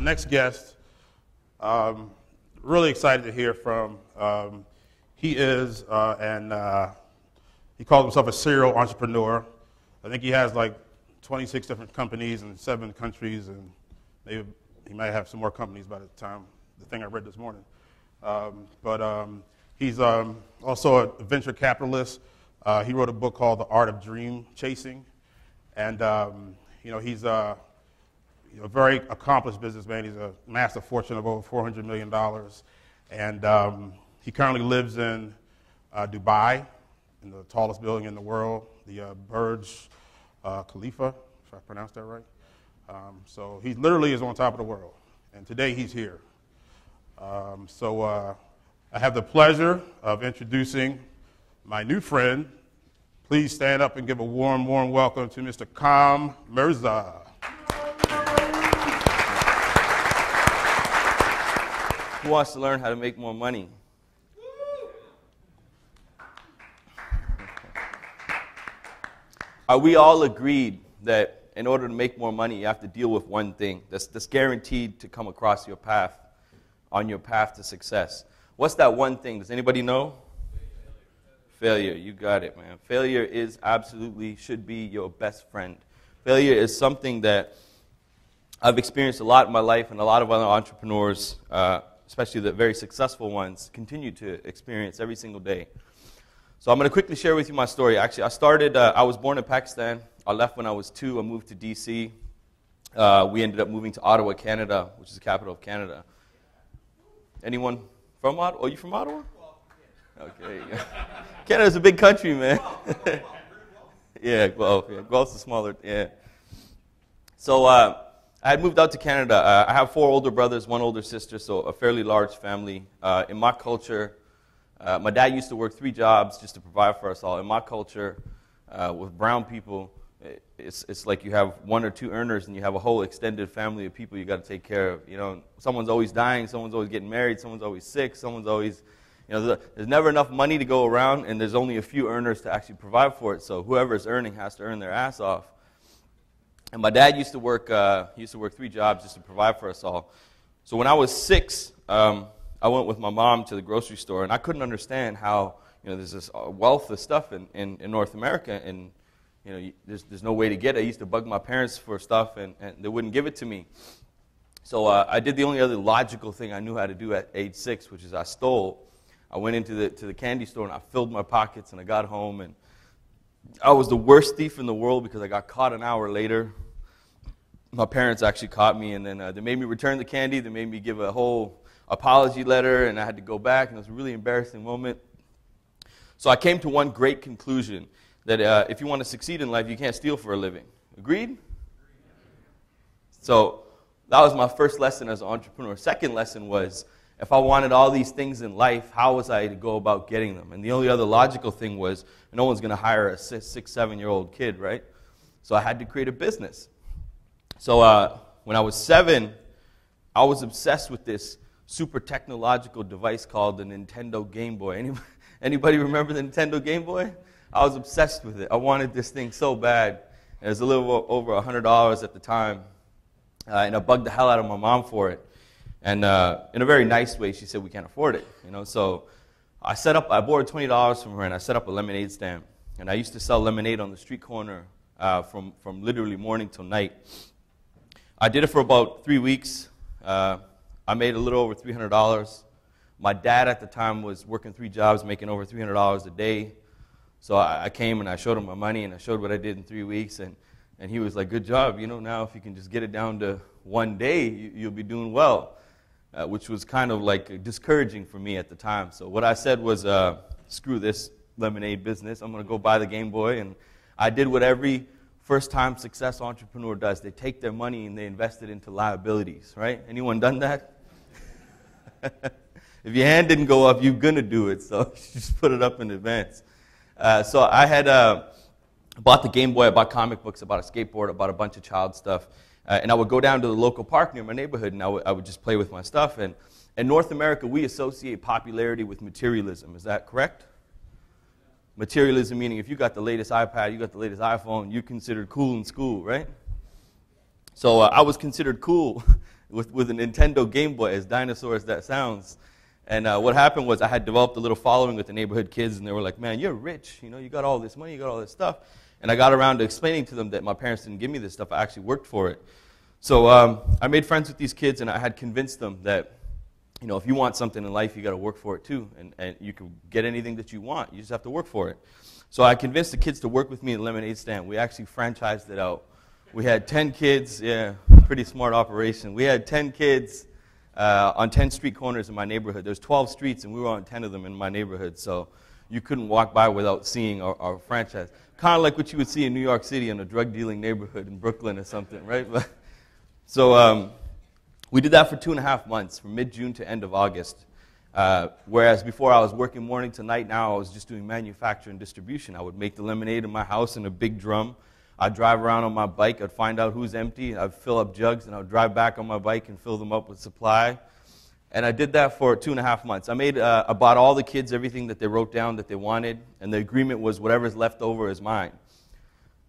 next guest, really excited to hear from. He is, he calls himself a serial entrepreneur. I think he has like 26 different companies in 7 countries, and maybe he might have some more companies by the time the thing I read this morning. He's also a venture capitalist. He wrote a book called The Art of Dream Chasing, and he's a very accomplished businessman. He's a massive fortune of over $400 million, and he currently lives in Dubai, in the tallest building in the world, the Burj Khalifa, if I pronounced that right. So he literally is on top of the world, and today he's here. I have the pleasure of introducing my new friend. Please stand up and give a warm, warm welcome to Mr. Kam Mirza. Who wants to learn how to make more money? Are we all agreed that in order to make more money, you have to deal with one thing that's guaranteed to come across your path, on your path to success? What's that one thing? Does anybody know? Failure. You got it, man. Failure is absolutely, should be your best friend. Failure is something that I've experienced a lot in my life, and a lot of other entrepreneurs, especially the very successful ones, continue to experience every single day. So I'm going to quickly share with you my story. Actually, I was born in Pakistan. I left when I was 2. I moved to D.C. We ended up moving to Ottawa, Canada, which is the capital of Canada. Anyone from Ottawa? Oh, you from Ottawa? Okay. Canada's a big country, man. Yeah, Guelph's a smaller, yeah. So I had moved out to Canada. I have 4 older brothers, 1 older sister, so a fairly large family. In my culture, my dad used to work 3 jobs just to provide for us all. In my culture, with brown people, it's like you have 1 or 2 earners and you have a whole extended family of people you got to take care of. You know, someone's always dying, someone's always getting married, someone's always sick, someone's always, there's never enough money to go around, and there's only a few earners to actually provide for it. So whoever's earning has to earn their ass off. And my dad used to work 3 jobs just to provide for us all. So when I was 6, I went with my mom to the grocery store, and I couldn't understand how there's this wealth of stuff in North America, and there's no way to get it. I used to bug my parents for stuff, and they wouldn't give it to me. So I did the only other logical thing I knew how to do at age 6, which is I stole. I went into the candy store, and I filled my pockets, and I got home, and I was the worst thief in the world because I got caught an hour later. My parents actually caught me, and then they made me return the candy. They made me give a whole apology letter, and I had to go back, and it was a really embarrassing moment. So I came to one great conclusion, that if you want to succeed in life, you can't steal for a living. Agreed? So that was my first lesson as an entrepreneur. Second lesson was, if I wanted all these things in life, how was I to go about getting them? And the only other logical thing was, no one's going to hire a 6, 7-year-old kid, right? So I had to create a business. So when I was 7, I was obsessed with this super technological device called the Nintendo Game Boy. Anybody remember the Nintendo Game Boy? I was obsessed with it. I wanted this thing so bad. It was a little over $100 at the time, and I bugged the hell out of my mom for it. And in a very nice way, she said, we can't afford it. So I borrowed $20 from her, and I set up a lemonade stand. And I used to sell lemonade on the street corner from literally morning till night. I did it for about 3 weeks. I made a little over $300. My dad at the time was working 3 jobs, making over $300 a day. So I came and I showed him my money, and I showed what I did in 3 weeks. And he was like, good job. Now if you can just get it down to 1 day, you'll be doing well. Which was kind of like discouraging for me at the time. So what I said was, screw this lemonade business. I'm going to go buy the Game Boy. And I did what every first-time success entrepreneur does. They take their money and they invest it into liabilities, right? Anyone done that? If your hand didn't go up, you're going to do it. So just put it up in advance. So I had bought the Game Boy. I bought comic books. I bought a skateboard. I bought a bunch of child stuff. And I would go down to the local park near my neighborhood, and I would just play with my stuff. And in North America, we associate popularity with materialism. Is that correct? Materialism meaning if you got the latest iPad, you got the latest iPhone, you're considered cool in school, right? So I was considered cool with a Nintendo Game Boy, as dinosaur as that sounds. And what happened was I had developed a little following with the neighborhood kids, and they were like, man, you're rich. You know, you got all this money, you got all this stuff. And I got around to explaining to them that my parents didn't give me this stuff. I actually worked for it. So I made friends with these kids, and I had convinced them that, you know, if you want something in life, you got to work for it too. And you can get anything that you want. You just have to work for it. So I convinced the kids to work with me in the lemonade stand. We actually franchised it out. We had 10 kids. Yeah, pretty smart operation. We had 10 kids on 10 street corners in my neighborhood. There's 12 streets, and we were on 10 of them in my neighborhood. So you couldn't walk by without seeing our franchise. Kind of like what you would see in New York City in a drug-dealing neighborhood in Brooklyn or something, right? So we did that for 2.5 months, from mid-June to end of August. Whereas before I was working morning to night, now I was just doing manufacture and distribution. I would make the lemonade in my house in a big drum. I'd drive around on my bike. I'd find out who's empty. I'd fill up jugs, and I'd drive back on my bike and fill them up with supply. And I did that for 2.5 months. I bought all the kids everything that they wrote down that they wanted, and the agreement was whatever's left over is mine.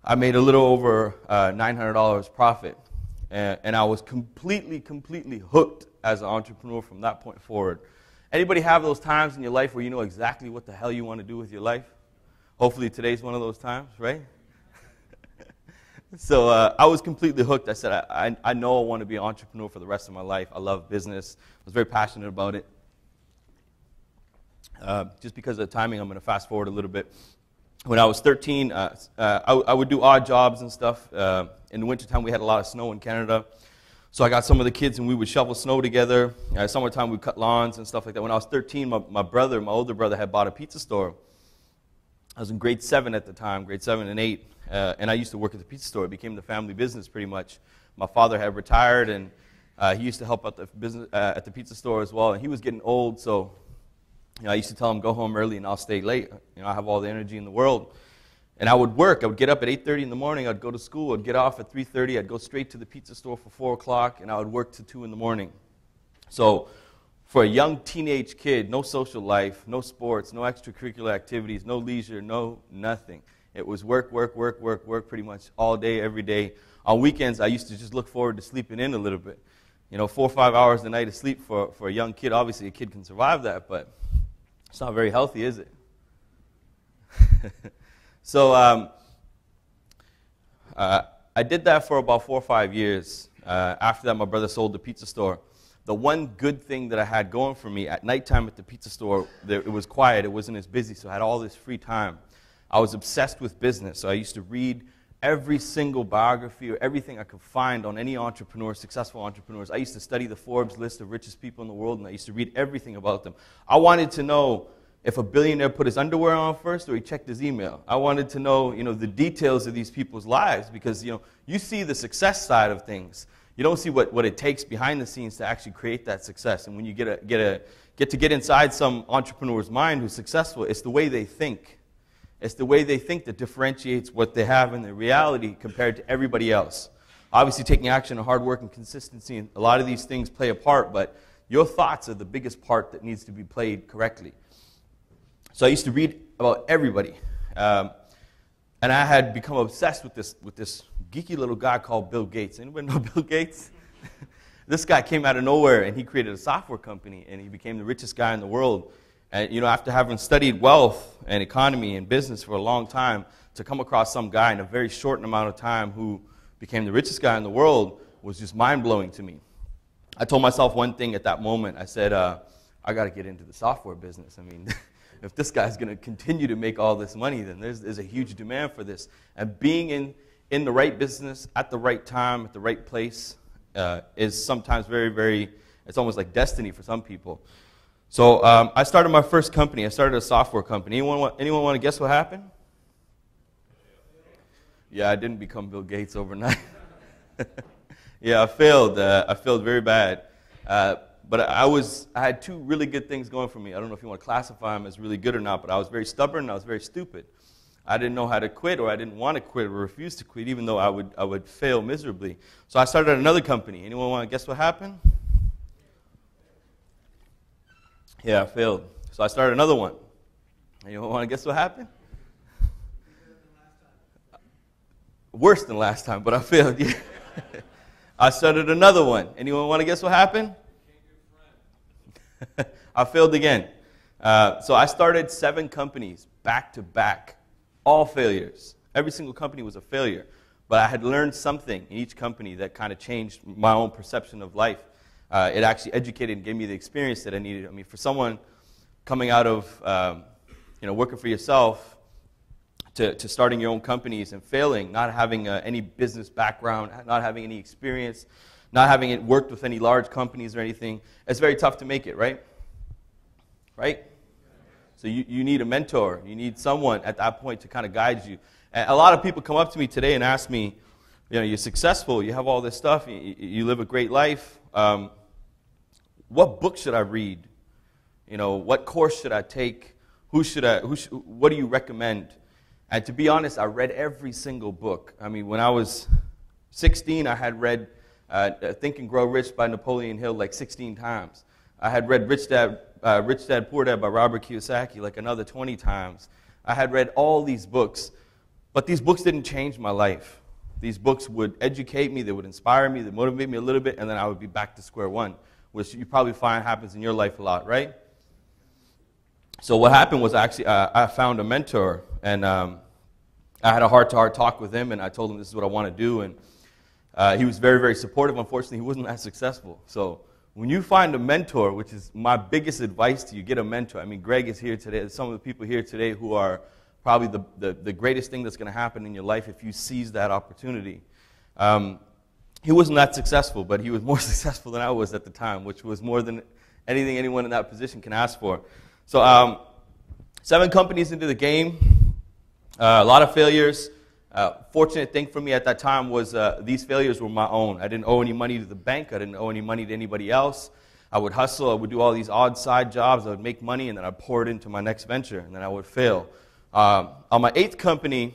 I made a little over $900 profit, and I was completely hooked as an entrepreneur from that point forward. Anybody have those times in your life where you know exactly what the hell you want to do with your life? Hopefully today's one of those times, right? So I was completely hooked. I said, I know I want to be an entrepreneur for the rest of my life. I love business. I was very passionate about it. Just because of the timing, I'm going to fast forward a little bit. When I was 13, I would do odd jobs and stuff. In the wintertime, we had a lot of snow in Canada. So I got some of the kids, and we would shovel snow together. Summertime, we'd cut lawns and stuff like that. When I was 13, my older brother, had bought a pizza store. I was in grade 7 at the time, grade 7 and 8. And I used to work at the pizza store. It became the family business pretty much. My father had retired, and he used to help out the business at the pizza store as well. And he was getting old, so I used to tell him, go home early and I'll stay late. I have all the energy in the world. And I would work. I would get up at 8:30 in the morning. I'd go to school. I'd get off at 3:30. I'd go straight to the pizza store for 4 o'clock, and I would work to 2 in the morning. So for a young teenage kid, no social life, no sports, no extracurricular activities, no leisure, no nothing. It was work pretty much all day, every day. On weekends, I used to just look forward to sleeping in a little bit. 4 or 5 hours a night of sleep for a young kid. Obviously, a kid can survive that, but it's not very healthy, is it? So I did that for about 4 or 5 years. After that, my brother sold the pizza store. The one good thing that I had going for me, at nighttime at the pizza store, it was quiet. It wasn't as busy, so I had all this free time. I was obsessed with business, so I used to read every single biography or everything I could find on any entrepreneur, successful entrepreneurs. I used to study the Forbes list of richest people in the world, and I used to read everything about them. I wanted to know if a billionaire put his underwear on first or he checked his email. I wanted to know, the details of these people's lives because, you see the success side of things. You don't see what it takes behind the scenes to actually create that success. And when you get inside some entrepreneur's mind who's successful, it's the way they think. It's the way they think that differentiates what they have in their reality compared to everybody else. Obviously, taking action and hard work and consistency, and a lot of these things play a part, but your thoughts are the biggest part that needs to be played correctly. So I used to read about everybody. And I had become obsessed with this geeky little guy called Bill Gates. Anybody know Bill Gates? This guy came out of nowhere, and he created a software company, and he became the richest guy in the world. And, after having studied wealth and economy and business for a long time, to come across some guy in a very short amount of time who became the richest guy in the world was just mind-blowing to me. I told myself one thing at that moment. I said, I got to get into the software business. I mean, if this guy's going to continue to make all this money, then there's a huge demand for this. And being in the right business at the right time, at the right place, is sometimes very, it's almost like destiny for some people. So I started my first company. I started a software company. Anyone want to guess what happened? Yeah, I didn't become Bill Gates overnight. Yeah, I failed. I failed very bad. But I had 2 really good things going for me. I don't know if you want to classify them as really good or not, but I was very stubborn and I was very stupid. I didn't know how to quit, or I didn't want to quit or refuse to quit, even though I would fail miserably. So I started another company. Anyone want to guess what happened? Yeah, I failed. So I started another one. Anyone want to guess what happened? Worse than last time, but I failed. Yeah. I started another one. Anyone want to guess what happened? I failed again. So I started 7 companies back to back, all failures. Every single company was a failure. But I had learned something in each company that kind of changed my own perception of life. It actually educated and gave me the experience that I needed. I mean, for someone coming out of working for yourself to starting your own companies and failing, not having any business background, not having any experience, not having worked with any large companies or anything, it's very tough to make it, right? Right? So you need a mentor. You need someone at that point to kind of guide you. And a lot of people come up to me today and ask me, you're successful, you have all this stuff, you live a great life. What book should I read? What course should I take? What do you recommend? And to be honest, I read every single book. I mean, when I was 16, I had read Think and Grow Rich by Napoleon Hill like 16 times. I had read Rich Dad, Poor Dad by Robert Kiyosaki like another 20 times. I had read all these books, but these books didn't change my life. These books would educate me, they would inspire me, they would motivate me a little bit, and then I would be back to square one, which you probably find happens in your life a lot, right? So what happened was actually I found a mentor, and I had a heart-to-heart talk with him, and I told him this is what I want to do, and he was very, very supportive. Unfortunately, he wasn't that successful. So when you find a mentor, which is my biggest advice to you, get a mentor. I mean, Greg is here today. There's some of the people here today who are probably the greatest thing that's going to happen in your life if you seize that opportunity. He wasn't that successful, but he was more successful than I was at the time, which was more than anything anyone in that position can ask for. So 7 companies into the game, a lot of failures. Fortunate thing for me at that time was these failures were my own. I didn't owe any money to the bank. I didn't owe any money to anybody else. I would hustle. I would do all these odd side jobs. I would make money, and then I'd pour it into my next venture, and then I would fail. On my 8th company,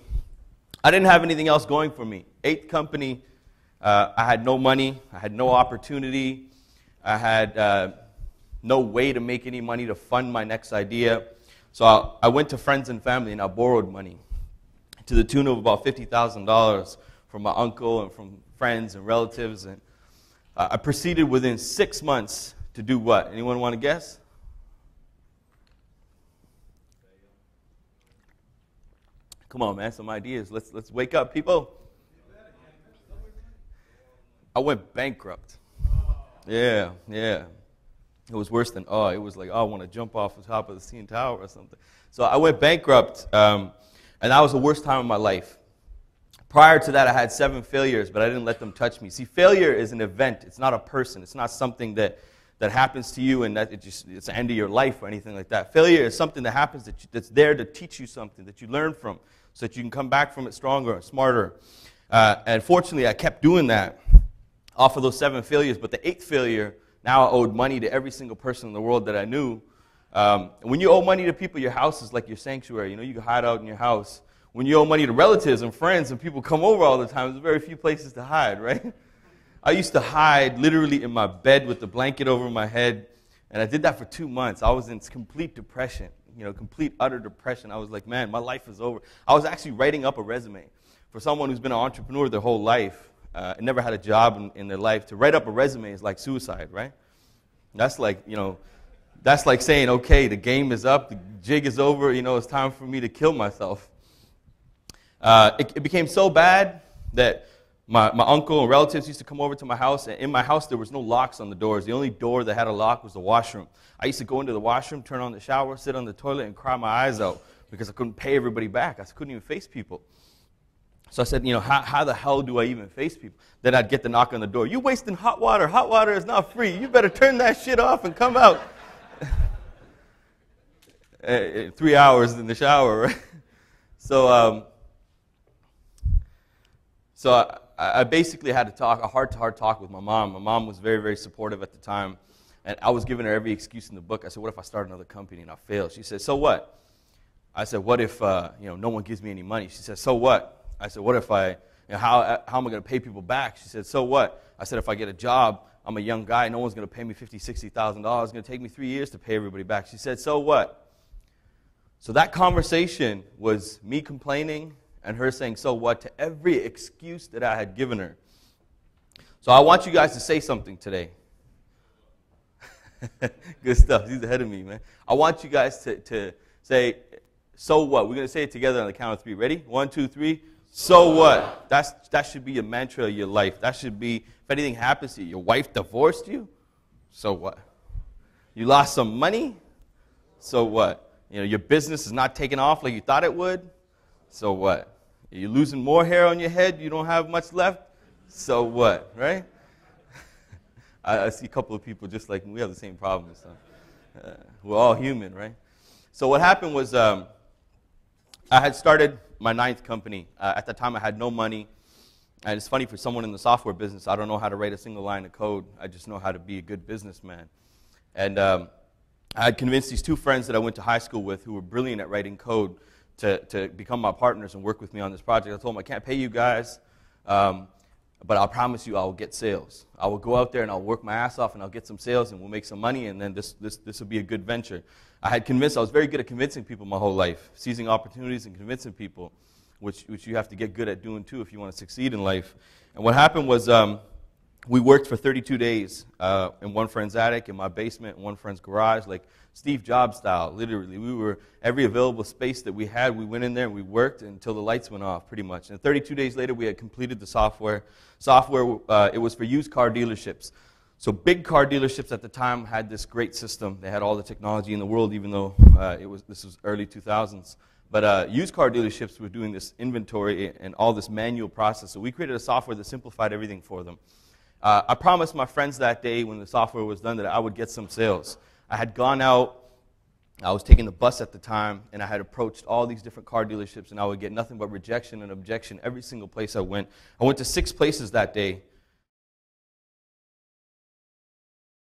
I didn't have anything else going for me. 8th company, I had no money. I had no opportunity. I had no way to make any money to fund my next idea. So I went to friends and family, and I borrowed money to the tune of about $50,000 from my uncle and from friends and relatives. And I proceeded within 6 months to do what? Anyone want to guess? Come on, man, some ideas. Let's wake up, people. I went bankrupt. Yeah. It was worse than, it was like, I want to jump off the top of the CN Tower or something. So I went bankrupt, and that was the worst time of my life. Prior to that, I had 7 failures, but I didn't let them touch me. See, failure is an event. It's not a person. It's not something that happens to you and that it's the end of your life or anything like that. Failure is something that happens that's there to teach you something, that you learn from, so that you can come back from it stronger and smarter. And fortunately, I kept doing that off of those 7 failures, but the 8th failure, now I owed money to every single person in the world that I knew. When you owe money to people, your house is like your sanctuary. You can hide out in your house. When you owe money to relatives and friends and people come over all the time, there's very few places to hide, right? I used to hide literally in my bed with the blanket over my head, and I did that for 2 months. I was in complete depression, complete, utter depression. I was like, man, my life is over. I was actually writing up a resume. For someone who's been an entrepreneur their whole life and never had a job in their life, to write up a resume is like suicide, right? That's like, that's like saying, okay, the game is up, the jig is over, it's time for me to kill myself. It became so bad that my uncle and relatives used to come over to my house, and in my house there was no locks on the doors. The only door that had a lock was the washroom. I used to go into the washroom, turn on the shower, sit on the toilet, and cry my eyes out because I couldn't pay everybody back. I couldn't even face people. So I said, how the hell do I even face people? Then I'd get the knock on the door. You wasting hot water. Hot water is not free. You better turn that shit off and come out. 3 hours in the shower, right? So I basically had a heart-to-heart talk with my mom. My mom was very, very supportive at the time, and I was giving her every excuse in the book. I said, what if I start another company and I fail? She said, so what? I said, what if no one gives me any money? She said, so what? I said, what if how am I going to pay people back? She said, so what? I said, if I get a job, I'm a young guy, no one's going to pay me $50,000, $60,000. It's going to take me 3 years to pay everybody back. She said, so what? So that conversation was me complaining and her saying, so what, to every excuse that I had given her. So So I want you guys to say something today. Good stuff. He's ahead of me, man. I want you guys to say, so what? We're going to say it together on the count of 3. Ready? 1, 2, 3. So what? That should be a mantra of your life. That should be, if anything happens to you, your wife divorced you, so what? You lost some money, so what? Your business is not taking off like you thought it would, so what? You're losing more hair on your head, you don't have much left, so what, right? I see a couple of people just like me. We have the same problem. So. We're all human, right? So what happened was I had started my 9th company. At the time, I had no money. And it's funny, for someone in the software business, I don't know how to write a single line of code. I just know how to be a good businessman. And I had convinced these 2 friends that I went to high school with who were brilliant at writing code to become my partners and work with me on this project. I told them, I can't pay you guys, but I'll promise you I will get sales. I will go out there and I'll work my ass off and I'll get some sales and we'll make some money, and then this will be a good venture. I was very good at convincing people my whole life, seizing opportunities and convincing people, which you have to get good at doing too if you want to succeed in life. And what happened was we worked for 32 days in one friend's attic, in my basement, in one friend's garage, like Steve Jobs style, literally. We were, every available space that we had, we went in there and we worked until the lights went off, pretty much. And 32 days later, we had completed the software. It was for used car dealerships. So big car dealerships at the time had this great system. They had all the technology in the world, even though this was early 2000s. But used car dealerships were doing this inventory and all this manual process. So we created a software that simplified everything for them. I promised my friends that day when the software was done that I would get some sales. I had gone out, I was taking the bus at the time, and I had approached all these different car dealerships, and I would get nothing but rejection and objection every single place I went. I went to 6 places that day,